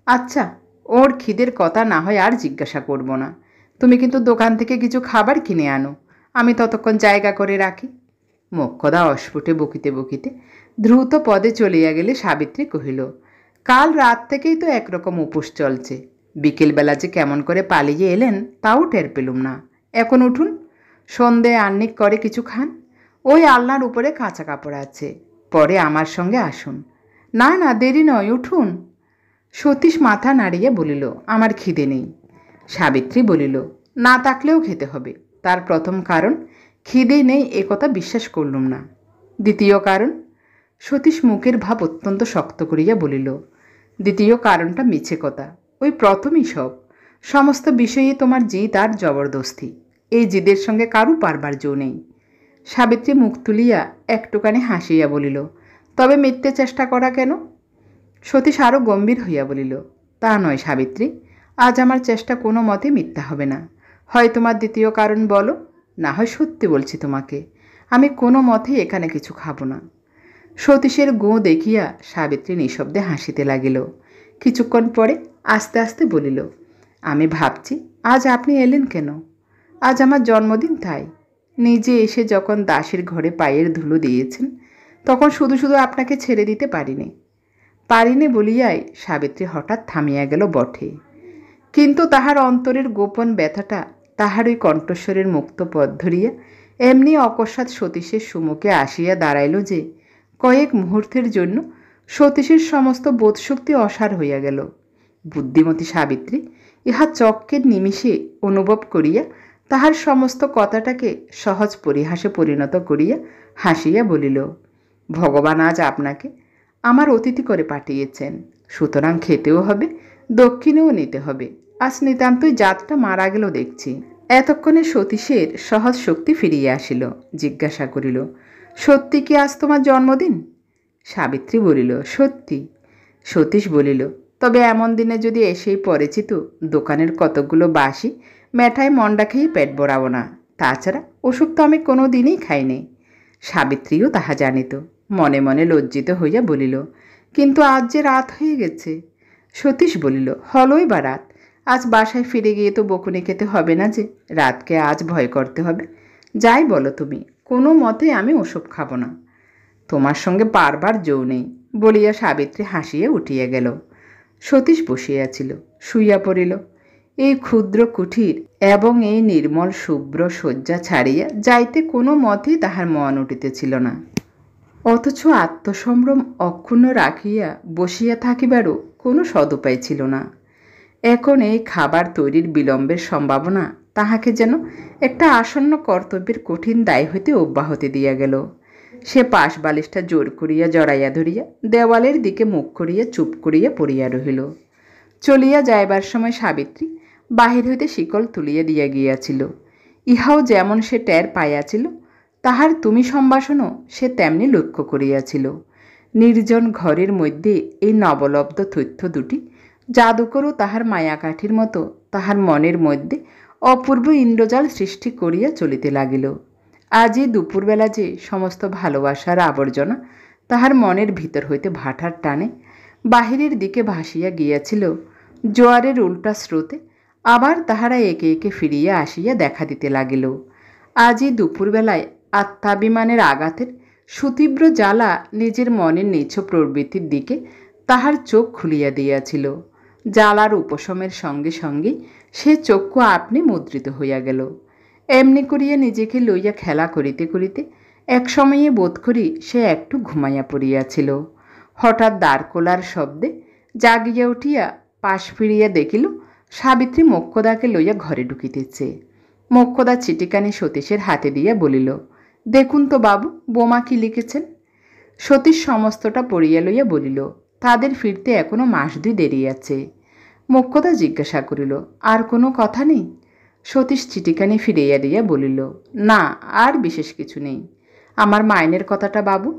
আচ্ছা, ওর খিদের কথা না হয় আর জিজ্ঞাসা করব না, তুমি কিন্তু দোকান থেকে কিছু খাবার কিনে আনো, আমি ততক্ষণ জায়গা করে রাখি। মোক্ষদা অস্ফুটে বকিতে বকিতে দ্রুত পদে চলিয়া গেলে সাবিত্রী কহিল, কাল রাত থেকেই তো একরকম উপোস চলছে, বিকেলবেলা যে কেমন করে পালিয়ে এলেন তাও টের পেলুম না। এখন উঠুন, সন্ধে আহ্নিক করে কিছু খান, ওই আলনার উপরে কাঁচা কাপড় আছে, পরে আমার সঙ্গে আসুন। না না, দেরি নয়, উঠুন। সতীশ মাথা নাড়িয়ে বলিল, আমার খিদে নেই। সাবিত্রী বলিল, না থাকলেও খেতে হবে। তার প্রথম কারণ, খিদে নেই এ কথা বিশ্বাস করলুম না। দ্বিতীয় কারণ? সতীশ মুখের ভাব অত্যন্ত শক্ত করিয়া বলিল, দ্বিতীয় কারণটা মিছে কথা, ওই প্রথমই সব। সমস্ত বিষয়ে তোমার জিদ আর জবরদস্তি, এই জিদের সঙ্গে কারু পারবার জো নেই। সাবিত্রী মুখ তুলিয়া একটুখানি হাসিয়া বলিল, তবে মিথ্যে চেষ্টা করা কেন? সতীশ আরও গম্ভীর হইয়া বলিল, তা নয় সাবিত্রী, আজ আমার চেষ্টা কোনো মতে মিথ্যা হবে না। হয় তোমার দ্বিতীয় কারণ বলো, না হয় সত্যি বলছি তোমাকে, আমি কোনো মতেই এখানে কিছু খাবো না। সতীশের গোঁ দেখিয়া সাবিত্রী নিঃশব্দে হাসিতে লাগিল। কিছুক্ষণ পরে আস্তে আস্তে বলিল, আমি ভাবছি আজ আপনি এলেন কেন? আজ আমার জন্মদিন, তাই। নিজে এসে যখন দাসীর ঘরে পায়ের ধুলো দিয়েছেন, তখন শুধু শুধু আপনাকে ছেড়ে দিতে পারিনি বলিয়াই সাবিত্রী হঠাৎ থামিয়া গেল বটে, কিন্তু তাহার অন্তরের গোপন ব্যথাটা তাহার ওই কণ্ঠস্বরের মুক্ত পথ ধরিয়া এমনি অকস্মাৎ সতীশের সম্মুখে আসিয়া দাঁড়াইল যে কয়েক মুহূর্তের জন্য সতীশের সমস্ত বোধশক্তি অসার হইয়া গেল। বুদ্ধিমতী সাবিত্রী ইহা চক্কের নিমিষে অনুভব করিয়া তাহার সমস্ত কথাটাকে সহজ পরিহাসে পরিণত করিয়া হাসিয়া বলিল, ভগবান আজ আপনাকে আমার অতিথি করে পাঠিয়েছেন, সুতরাং খেতেও হবে, দক্ষিণেও নিতে হবে। আজ নিতান্তই জাতটা মারা গেল দেখছি। এতক্ষণে সতীশের সহজ শক্তি ফিরিয়া আসিল। জিজ্ঞাসা করিল, সত্যি কি আজ তোমার জন্মদিন? সাবিত্রী বলিল, সত্যি। সতীশ বলিল, তবে এমন দিনে যদি এসেই পড়েছি তো দোকানের কতকগুলো বাসি মেঠাই মন্ডা খেয়ে পেট ভরাবো না। তাছাড়া ওসব তো আমি কোনো দিনই খাইনি। সাবিত্রীও তাহা জানিত। মনে মনে লজ্জিত হইয়া বলিল, কিন্তু আজ যে রাত হয়ে গেছে। সতীশ বলিল, হলই বা রাত, আজ বাসায় ফিরে গিয়ে তো বকুনি খেতে হবে না যে রাতকে আজ ভয় করতে হবে। যাই বলো তুমি, কোনো মতে আমি ওসব খাবো না। তোমার সঙ্গে পারবার জো নেই বলিয়া সাবিত্রী হাসিয়া উঠিয়া গেল। সতীশ বসিয়াছিল, শুইয়া পড়িল। এই ক্ষুদ্র কুঠির এবং এই নির্মল শুভ্র শয্যা ছাড়িয়া যাইতে কোনো মতেই তাহার মন উঠিতেছিল না। অথচ আত্মসম্ভ্রম অক্ষুণ্ণ রাখিয়া বসিয়া থাকিবারও কোনো সদুপায় ছিল না। এখন এই খাবার তৈরির বিলম্বের সম্ভাবনা তাহাকে যেন একটা আসন্ন কর্তব্যের কঠিন দায় হইতে অব্যাহতি দিয়া গেল। সে পাশ বালিশটা জোর করিয়া জড়াইয়া ধরিয়া দেওয়ালের দিকে মুখ করিয়া চুপ করিয়া পড়িয়া রহিল। চলিয়া যাইবার সময় সাবিত্রী বাহির হইতে শিকল তুলিয়া দিয়া গিয়াছিল। ইহাও যেমন সে টের পাইয়াছিল, তাহার তুমি সম্ভাষণও সে তেমনি লক্ষ্য করিয়াছিল। নির্জন ঘরের মধ্যে এই নবলব্ধ তথ্য দুটি জাদুকরও তাহার মায়াকাঠির মতো তাহার মনের মধ্যে অপূর্ব ইন্দ্রজাল সৃষ্টি করিয়া চলিতে লাগিল। আজই দুপুরবেলা যে সমস্ত ভালোবাসার আবর্জনা তাহার মনের ভিতর হইতে ভাটার টানে বাহিরের দিকে ভাসিয়া গিয়াছিল, জোয়ারের উল্টা স্রোতে আবার তাহারা একে একে ফিরিয়া আসিয়া দেখা দিতে লাগিল। আজই দুপুরবেলায় আত্মাভিমানের আঘাতের সুতীব্র জ্বালা নিজের মনের নিছ প্রবৃত্তির দিকে তাহার চোখ খুলিয়া দিয়াছিল। জ্বালার উপশমের সঙ্গে সঙ্গে সে চক্ষু আপনি মুদ্রিত হইয়া গেল। এমনি করিয়া নিজেকে লইয়া খেলা করিতে করিতে এক সময়ে বোধ করি সে একটু ঘুমাইয়া পড়িয়াছিল। হঠাৎ দ্বারকোলার শব্দে জাগিয়া উঠিয়া পাশ ফিরিয়া দেখিল সাবিত্রী মোক্ষদাকে লইয়া ঘরে ঢুকিতেছে। মোক্ষদা চিঠিখানি সতীশের হাতে দিয়া বলিল, দেখুন তো বাবু, বোমা কি লিখেছেন। সতীশ সমস্তটা পড়িয়া লইয়া বলিল, তাদের ফিরতে এখনো মাস 2 দেরি আছে। মোক্ষদা জিজ্ঞাসা করিল, আর কোনো কথা নেই? সতীশ চিঠিখানি ফিরাইয়া দিয়া বলিল, না, আর বিশেষ কিছু নেই। আমার মাইনের কথাটা বাবু?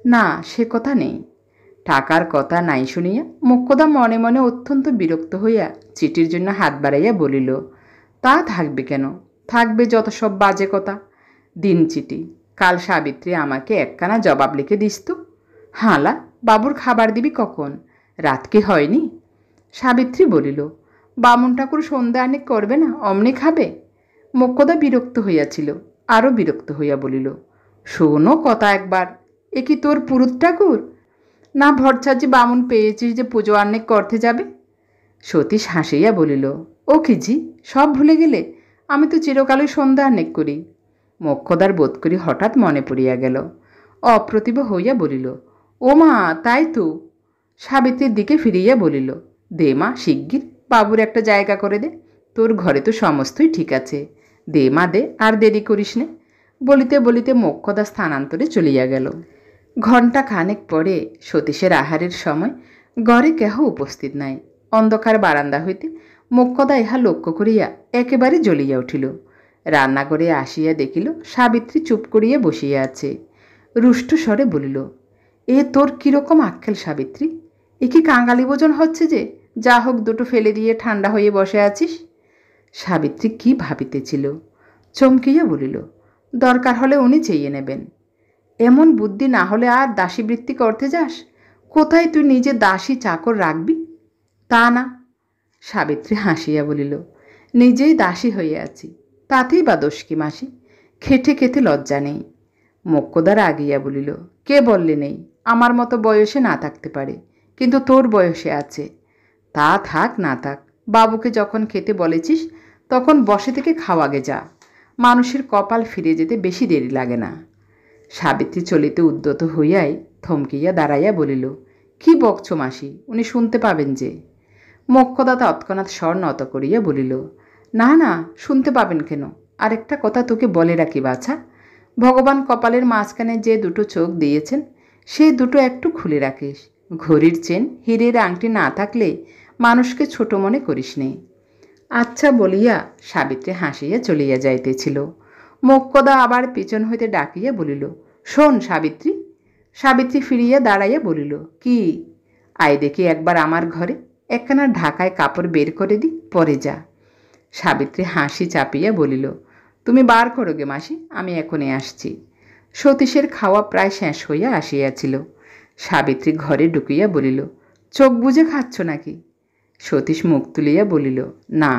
না, সে কথা নেই। টাকার কথা নাই শুনিয়া মোক্ষদা মনে মনে অত্যন্ত বিরক্ত হইয়া চিঠির জন্য হাত বাড়াইয়া বলিল, তা থাকবে কেন? থাকবে যত সব বাজে কথা। দিন চিঠি, কাল সাবিত্রী আমাকে একখানা জবাব লিখে দিস তো। হাঁলা, বাবুর খাবার দিবি কখন? রাত কি হয়নি? সাবিত্রী বলিল, বামুন ঠাকুর সন্ধ্যা আনেক করবে না, অমনি খাবে। মোক্ষদা বিরক্ত হইয়াছিল, আরও বিরক্ত হইয়া বলিল, শোনো কথা একবার, এ কি তোর পুরুত ঠাকুর? না ভরছাজি বামুন পেয়েছিস যে পুজো আনেক করতে যাবে? সতীশ হাসিয়া বলিল, ও কি জি, সব ভুলে গেলে? আমি তো চিরকালই সন্ধ্যা আনেক করি। মোক্ষদার বোধ করি হঠাৎ মনে পড়িয়া গেল। অপ্রতিভ হইয়া বলিল, ও মা, তাই তো। সাবিত্রীর দিকে ফিরিয়া বলিল, দে মা শিগগির, বাবুর একটা জায়গা করে দে। তোর ঘরে তো সমস্তই ঠিক আছে, দে মা দে, আর দেরি করিস নে। বলিতে বলিতে মোক্ষদা স্থানান্তরে চলিয়া গেল। ঘণ্টা খানেক পরে সতীশের আহারের সময় ঘরে কেহ উপস্থিত নাই। অন্ধকার বারান্দা হইতে মোক্ষদা ইহা লক্ষ্য করিয়া একেবারে জ্বলিয়া উঠিল। রান্নাঘরে আসিয়া দেখিল সাবিত্রী চুপ করিয়া বসিয়া আছে। রুষ্ট স্বরে বলিল, এ তোর কীরকম আক্কেল সাবিত্রী? এ কি কাঙালি ভোজন হচ্ছে যে যা হোক দুটো ফেলে দিয়ে ঠান্ডা হয়ে বসে আছিস? সাবিত্রী কি ভাবিতেছিল, চমকিয়া বলিল, দরকার হলে উনি চেয়ে নেবেন। এমন বুদ্ধি না হলে আর দাসীবৃত্তি করতে যাস? কোথায় তুই নিজে দাসী চাকর রাখবি? তা না। সাবিত্রী হাসিয়া বলিল, নিজেই দাসী হয়ে আছি, তাতেই বা দোষ কি মাসি? খেটে খেতে লজ্জা নেই। মোক্ষদা রাগিয়া বলিল, কে বললে নেই? আমার মতো বয়সে না থাকতে পারে, কিন্তু তোর বয়সে আছে। তা থাক না থাক, বাবুকে যখন খেতে বলেছিস তখন বসে থেকে খাওয়াগে যা। মানুষের কপাল ফিরে যেতে বেশি দেরি লাগে না। সাবিত্রী চলিতে উদ্যত হইয়াই থমকিয়া দাঁড়াইয়া বলিল, কি বকছ মাসি, উনি শুনতে পাবেন যে। মোক্ষদা তৎক্ষণাৎ স্বর নত করিয়া বলিল, না না, শুনতে পাবেন কেন? আরেকটা কথা তোকে বলে রাখি বাছা, ভগবান কপালের মাঝখানে যে দুটো চোখ দিয়েছেন সেই দুটো একটু খুলে রাখিস। ঘড়ির চেন, হীরের আংটি না থাকলে মানুষকে ছোট মনে করিস নে। আচ্ছা বলিয়া সাবিত্রী হাসিয়া চলিয়া যাইতেছিল। মোক্ষদা আবার পিছন হইতে ডাকিয়া বলিল, শোন সাবিত্রী। সাবিত্রী ফিরিয়া দাঁড়াইয়া বলিল, কি? আয় দেখি একবার আমার ঘরে, একখানা ঢাকায় কাপড় বের করে দি, পরে যা। সাবিত্রী হাসি চাপিয়া বলিল, তুমি বার করো গে মাসি, আমি এখনই আসছি। সতীশের খাওয়া প্রায় শেষ হইয়া আসিয়াছিল। সাবিত্রী ঘরে ঢুকিয়া বলিল, চোখ বুজে খাচ্ছ নাকি? সতীশ মুখ তুলিয়া বলিল, না,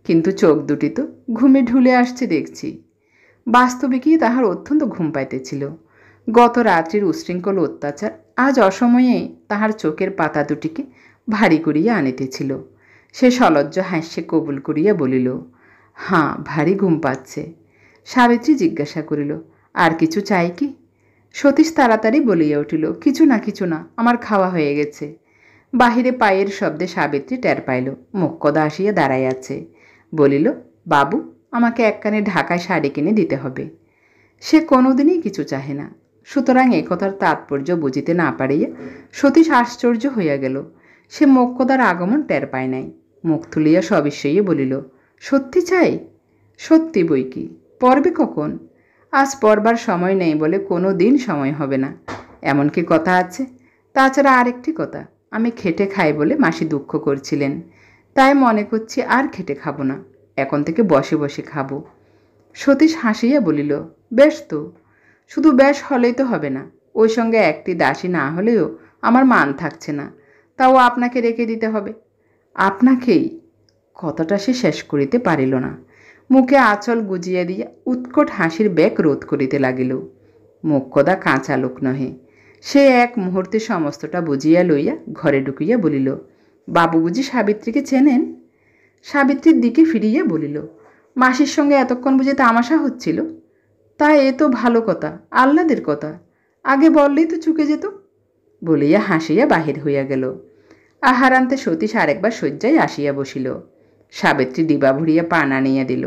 কিন্তু চোখ দুটি তো ঘুমে ঢুলে আসছে দেখছি। বাস্তবিকই তাহার অত্যন্ত ঘুম পাইতেছিল। গত রাত্রির উশৃঙ্খল অত্যাচার আজ অসময়ে তাহার চোখের পাতা দুটিকে ভারী করিয়া আনিতেছিল। সে সলজ্জ হাস্যে কবুল করিয়া বলিল, হাঁ, ভারী ঘুম পাচ্ছে। সাবিত্রী জিজ্ঞাসা করিল, আর কিছু চাই কি? সতীশ তাড়াতাড়ি বলিয়া উঠিল, কিছু না, কিছু না, আমার খাওয়া হয়ে গেছে। বাহিরে পায়ের শব্দে সাবিত্রী টের পাইল মোক্ষদা আসিয়া দাঁড়াইয়াছে। বলিল, বাবু, আমাকে একখানি ঢাকায় শাড়ি কিনে দিতে হবে। সে কোনোদিনই কিছু চাহে না, সুতরাং এ কথার তাৎপর্য বুঝিতে না পারিয়া সতীশ আশ্চর্য হইয়া গেল। সে মোক্ষদার আগমন টের পায় নাই। মুখ তুলিয়া সবিস্ময়ে বলিল, সত্যি চাই? সত্যি বই কি, পরবে কখন? আজ পরবার সময় নেই বলে কোনো দিন সময় হবে না, এমন কি কথা আছে? তাছাড়া আরেকটি কথা, আমি খেটে খাই বলে মাসি দুঃখ করছিলেন, তাই মনে করছি আর খেটে খাবো না, এখন থেকে বসে বসে খাবো। সতীশ হাসিয়া বলিল, বেশ তো, শুধু বেশ হলেই তো হবে না, ওই সঙ্গে একটি দাসী না হলেও আমার মান থাকছে না, তাও আপনাকে রেখে দিতে হবে। আপনাকেই? কথাটা সে শেষ করিতে পারিল না। মুখে আঁচল গুজিয়া দিয়া উৎকট হাসির বেগ রোধ করিতে লাগিল। মোক্ষদা কাঁচা লোক নহে, সে এক মুহূর্তে সমস্তটা বুঝিয়া লইয়া ঘরে ঢুকিয়া বলিল, বাবু বুঝি সাবিত্রীকে চেনেন? সাবিত্রীর দিকে ফিরিয়া বলিল, মাসির সঙ্গে এতক্ষণ বুঝে তামাশা হচ্ছিল? তা এ তো ভালো কথা, আহ্লাদের কথা, আগে বললেই তো চুকে যেত। বলিয়া হাসিয়া বাহির হইয়া গেল। আহারান্তে সতীশ আরেকবার শয্যায় আসিয়া বসিল। সাবিত্রী ডিবা ভরিয়া পান আনিয়া দিল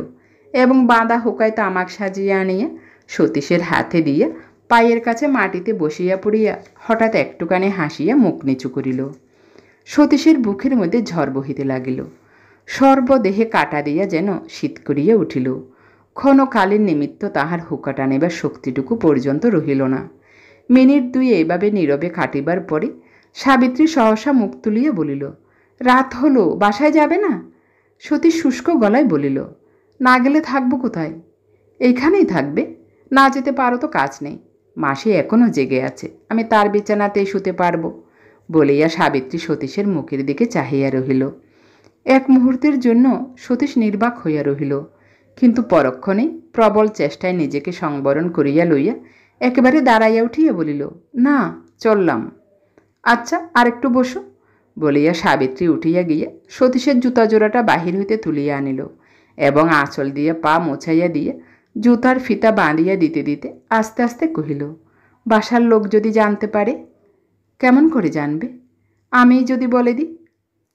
এবং বাঁধা হুকায় তামাক সাজিয়া আনিয়া সতীশের হাতে দিয়া পায়ের কাছে মাটিতে বসিয়া পড়িয়া হঠাৎ একটুখানি হাসিয়া মুখ নিচু করিল। সতীশের বুকের মধ্যে ঝড় বহিতে লাগিল। সর্বদেহে কাটা দিয়া যেন শীত করিয়া উঠিল। ক্ষণকালীন নিমিত্ত তাহার হুকা টানিবার শক্তিটুকু পর্যন্ত রহিল না। মিনিট দুই এইভাবে নীরবে কাটিবার পরে সাবিত্রী সহসা মুখ তুলিয়া বলিল, রাত হলো, বাসায় যাবে না? সতীশ শুষ্ক গলায় বলিল, না গেলে থাকবো কোথায়? এইখানেই থাকবে? না যেতে পারো তো কাজ নেই, মাসি এখনও জেগে আছে, আমি তার বিছানাতেই শুতে পারবো। বলিয়া সাবিত্রী সতীশের মুখের দিকে চাহিয়া রহিল। এক মুহূর্তের জন্য সতীশ নির্বাক হইয়া রহিল, কিন্তু পরক্ষণেই প্রবল চেষ্টায় নিজেকে সংবরণ করিয়া লইয়া একেবারে দাঁড়াইয়া উঠিয়া বলিল, না, চললাম। আচ্ছা, আর একটু বসো। বলিয়া সাবিত্রী উঠিয়া গিয়া সতীশের জুতা জোড়াটা বাহির হইতে তুলিয়া আনিল এবং আঁচল দিয়া পা মোছাইয়া দিয়া জুতার ফিতা বাঁধিয়া দিতে দিতে আস্তে আস্তে কহিল, বাসার লোক যদি জানতে পারে? কেমন করে জানবে? আমিই যদি বলে দিই?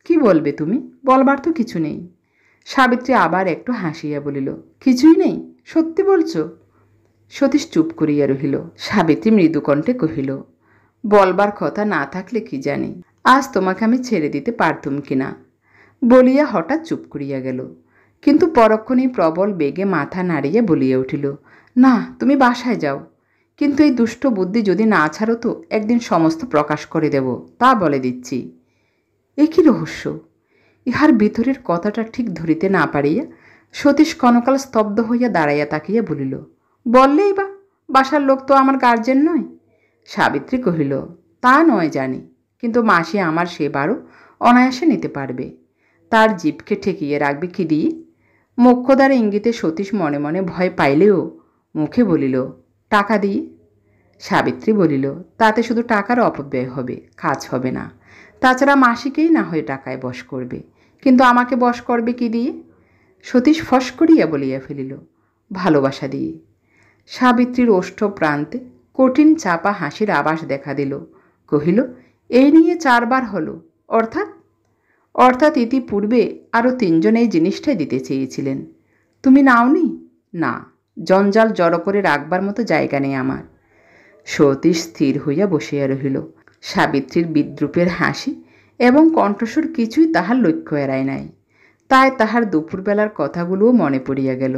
কি বলবে তুমি? বলবার তো কিছু নেই। সাবিত্রী আবার একটু হাসিয়া বলিল, কিছুই নেই? সত্যি বলছো? সতীশ চুপ করিয়া রহিল। সাবিত্রী মৃদুকণ্ঠে কহিল, বলবার কথা না থাকলে কি জানি আজ তোমাকে আমি ছেড়ে দিতে পারতুম কিনা। বলিয়া হঠাৎ চুপ করিয়া গেল, কিন্তু পরক্ষণেই প্রবল বেগে মাথা নাড়িয়া বলিয়া উঠিল, না, তুমি বাসায় যাও। কিন্তু এই দুষ্ট বুদ্ধি যদি না ছাড়ো তো একদিন সমস্ত প্রকাশ করে দেব, তা বলে দিচ্ছি। এ কী রহস্য! ইহার ভিতরের কথাটা ঠিক ধরিতে না পারিয়া সতীশ ক্ষণকাল স্তব্ধ হইয়া দাঁড়াইয়া তাকিয়া বলিল, বললেই বা, বাসার লোক তো আমার গার্জেন নয়। সাবিত্রী কহিল, তা নয় জানি, কিন্তু মাসি আমার সেবারও অনায়াসে নিতে পারবে। তার জিভকে ঠেকিয়ে রাখবে কি দিয়ে? মোক্ষদার ইঙ্গিতে সতীশ মনে মনে ভয় পাইলেও মুখে বলিল, টাকা দিয়ে। সাবিত্রী বলিল, তাতে শুধু টাকার অপব্যয় হবে, কাজ হবে না। তাছাড়া মাসিকেই না হয়ে টাকায় বশ করবে, কিন্তু আমাকে বশ করবে কি দিয়ে? সতীশ ফস করিয়া বলিয়া ফেলিল, ভালোবাসা দিয়ে। সাবিত্রীর ওষ্ঠ প্রান্তে কঠিন চাপা হাসির আভাস দেখা দিল। কহিল, এই নিয়ে 4 বার হলো, অর্থাৎ? অর্থাৎ ইতিপূর্বে আরও 3 জন এই জিনিসটাই দিতে চেয়েছিলেন, তুমি নাওনি? না, জঞ্জাল জড়ো করে রাখবার মতো জায়গা নেই আমার। সতীশ স্থির হইয়া বসিয়া রহিল। সাবিত্রীর বিদ্রূপের হাসি এবং কণ্ঠস্বর কিছুই তাহার লক্ষ্য এড়ায় নাই। তাই তাহার দুপুরবেলার কথাগুলোও মনে পড়িয়া গেল,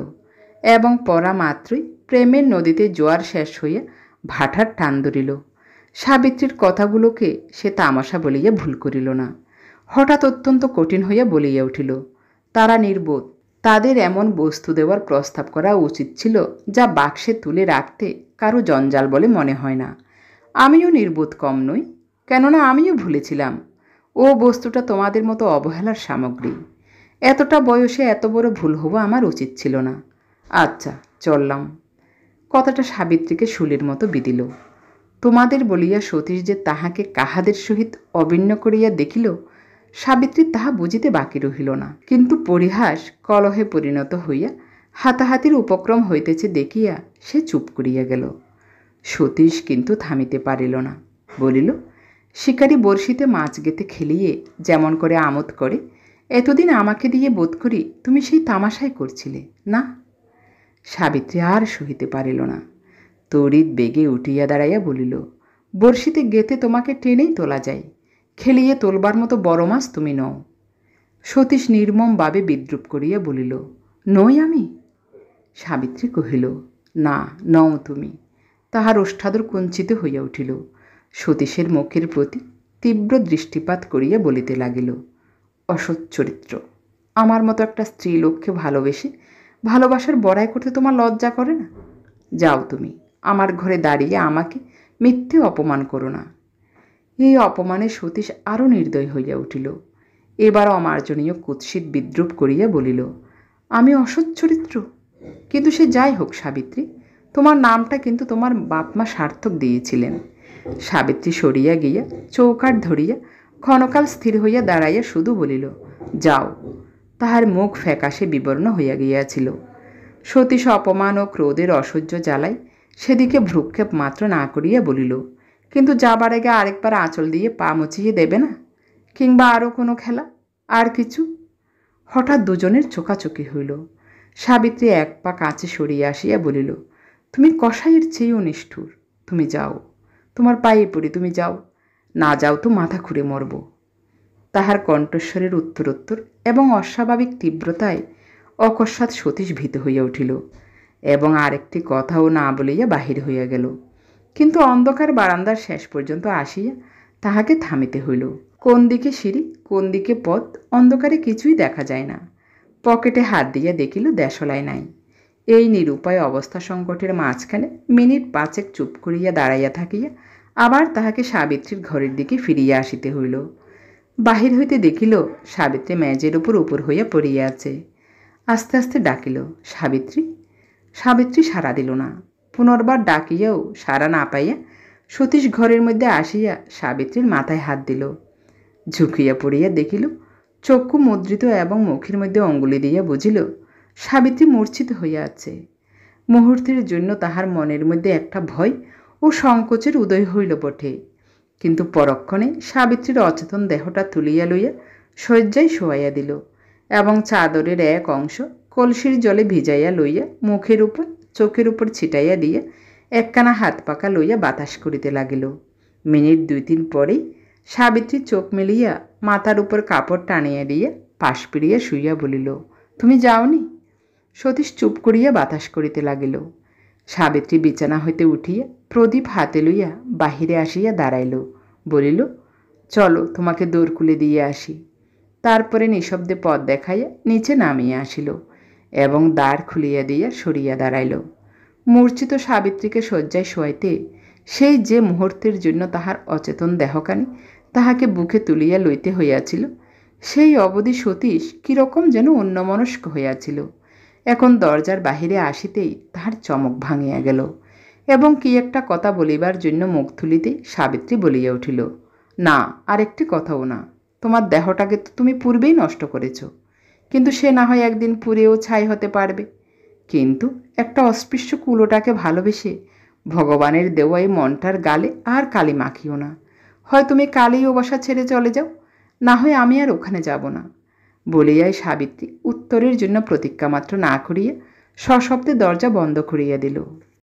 এবং পড়া মাত্রই প্রেমের নদীতে জোয়ার শেষ হইয়া ভাটার টান ধরিল। সাবিত্রীর কথাগুলোকে সে তামাশা বলিয়া ভুল করিল না। হঠাৎ অত্যন্ত কঠিন হইয়া বলিয়া উঠিল, তারা নির্বোধ, তাদের এমন বস্তু দেওয়ার প্রস্তাব করা উচিত ছিল যা বাক্সে তুলে রাখতে কারো জঞ্জাল বলে মনে হয় না। আমিও নির্বোধ কম নই, কেননা আমিও ভুলেছিলাম ও বস্তুটা তোমাদের মতো অবহেলার সামগ্রী। এতটা বয়সে এত বড় ভুল হওয়া আমার উচিত ছিল না। আচ্ছা, চললাম। কথাটা সাবিত্রীকে শুলির মতো বিদিল। তোমাদের বলিয়া সতীশ যে তাহাকে কাহাদের সহিত অভিন্ন করিয়া দেখিল, সাবিত্রী তাহা বুঝিতে বাকি রহিল না। কিন্তু পরিহাস কলহে পরিণত হইয়া হাতাহাতির উপক্রম হইতেছে দেখিয়া সে চুপ করিয়া গেল। সতীশ কিন্তু থামিতে পারিল না। বলিল, শিকারী বড়শিতে মাছ গেতে খেলিয়ে যেমন করে আমোদ করে, এতদিন আমাকে দিয়ে বোধ করি তুমি সেই তামাশাই করছিলে না? সাবিত্রী আর সহিতে পারিল না। তড়িৎ বেগে উঠিয়া দাঁড়াইয়া বলিল, বড়শিতে গেতে তোমাকে টেনেই তোলা যায়, খেলিয়ে তোলবার মতো বড় মাছ তুমি নও। সতীশ নির্মমভাবে বিদ্রূপ করিয়া বলিল, নই আমি? সাবিত্রী কহিল, না, নও তুমি। তাহার ওষ্ঠাধর কুঞ্চিত হইয়া উঠিল। সতীশের মুখের প্রতি তীব্র দৃষ্টিপাত করিয়া বলিতে লাগিল, অসৎ চরিত্র, আমার মতো একটা স্ত্রীলোককে ভালোবেসে ভালোবাসার বড়াই করতে তোমার লজ্জা করে না? যাও, তুমি আমার ঘরে দাঁড়িয়ে আমাকে মিথ্যে অপমান করো না। এই অপমানে সতীশ আরও নির্দয় হইয়া উঠিল। এবার অমার্জনীয় কুৎসিত বিদ্রূপ করিয়া বলিল, আমি অসৎ চরিত্র? কিন্তু সে যাই হোক সাবিত্রী, তোমার নামটা কিন্তু তোমার বাপমা সার্থক দিয়েছিলেন। সাবিত্রী সরিয়া গিয়া চৌকাঠ ধরিয়া ক্ষণকাল স্থির হইয়া দাঁড়াইয়া শুধু বলিল, যাও। তাহার মুখ ফ্যাকাশে বিবর্ণ হইয়া গিয়াছিল। সতীশ অপমান ও ক্রোধের অসহ্য জ্বালায় সেদিকে ভ্রুক্ষেপ মাত্র না করিয়া বলিল, কিন্তু যাবার আগে আরেকবার আঁচল দিয়ে পা মুচিয়ে দেবে না? কিংবা আরও কোনো খেলা, আর কিছু? হঠাৎ দুজনের চোখাচোখি হইল। সাবিত্রী 1 পা কাছে সরিয়া আসিয়া বলিল, তুমি কসাইয়ের চেয়েও নিষ্ঠুর। তুমি যাও, তোমার পায়ে পড়ি, তুমি যাও। না যাও তো মাথা খুঁড়ে মরব। তাহার কণ্ঠস্বরের উত্তরোত্তর এবং অস্বাভাবিক তীব্রতায় অকস্মাৎ সতীশ ভীত হইয়া উঠিল এবং আরেকটি কথাও না বলিয়া বাহির হইয়া গেল। কিন্তু অন্ধকার বারান্দার শেষ পর্যন্ত আসিয়া তাহাকে থামিতে হইল। কোন দিকে সিঁড়ি, কোন দিকে পথ, অন্ধকারে কিছুই দেখা যায় না। পকেটে হাত দিয়া দেখিল দেশলায় নাই। এই নিরুপায় অবস্থা সংকটের মাঝখানে মিনিট 5 চুপ করিয়া দাঁড়াইয়া থাকিয়া আবার তাহাকে সাবিত্রীর ঘরের দিকে ফিরিয়া আসিতে হইল। বাহির হইতে দেখিল সাবিত্রী মেজের উপর হইয়া পড়িয়া আছে। আস্তে আস্তে ডাকিল, সাবিত্রী। সাবিত্রী সাড়া দিল না। পুনর্বার ডাকিয়াও সাড়া না পাইয়া সতীশ ঘরের মধ্যে আসিয়া সাবিত্রীর মাথায় হাত দিল। ঝুঁকিয়া পড়িয়া দেখিল চক্ষু মুদ্রিত এবং মুখের মধ্যে অঙ্গুলি দিয়া বুঝিল সাবিত্রী মূর্ছিত হইয়া আছে। মুহূর্তের জন্য তাহার মনের মধ্যে একটা ভয় ও সংকোচের উদয় হইল বটে, কিন্তু পরক্ষণে সাবিত্রীর অচেতন দেহটা তুলিয়া লইয়া শয্যায় শোয়াইয়া দিল এবং চাদরের এক অংশ কলসির জলে ভিজাইয়া লইয়া মুখের উপর চোখের উপর ছিটাইয়া দিয়া একখানা হাত পাকা লইয়া বাতাস করিতে লাগিল। মিনিট 2-3 পরেই সাবিত্রী চোখ মেলিয়া মাথার উপর কাপড় টানিয়া দিয়া পাশ ফিরিয়া শুইয়া বলিল, তুমি যাওনি? সতীশ চুপ করিয়া বাতাস করিতে লাগিল। সাবিত্রী বিছানা হইতে উঠিয়া প্রদীপ হাতে লইয়া বাহিরে আসিয়া দাঁড়াইল, বলিল, চলো তোমাকে দোরকুলে দিয়ে আসি। তারপরে নিঃশব্দে পথ দেখাইয়া নিচে নামিয়া আসিল এবং দ্বার খুলিয়া দিয়া সরিয়া দাঁড়াইল। মূর্ছিত সাবিত্রীকে শয্যায় শোয়াইতে সেই যে মুহূর্তের জন্য তাহার অচেতন দেহখানি তাহাকে বুকে তুলিয়া লইতে হইয়াছিল, সেই অবধি সতীশ কীরকম যেন অন্যমনস্ক হইয়াছিল। এখন দরজার বাহিরে আসিতেই তাহার চমক ভাঙিয়া গেল এবং কি একটা কথা বলিবার জন্য মুখ তুলিতেই সাবিত্রী বলিয়া উঠিল, না, আর একটি কথাও না। তোমার দেহটাকে তো তুমি পূর্বেই নষ্ট করেছ, কিন্তু সে না হয় একদিন পুড়েও ছাই হতে পারবে। কিন্তু একটা অস্পৃশ্য কুলোটাকে ভালোবেসে ভগবানের দেওয়া এই মনটার গালে আর কালি মাখিও না। হয় তুমি কালেই ও বাসা ছেড়ে চলে যাও, না হয় আমি আর ওখানে যাব না। বলিয়াই সাবিত্রী উত্তরের জন্য প্রতীক্ষা মাত্র না করিয়া সশব্দে দরজা বন্ধ করিয়া দিল।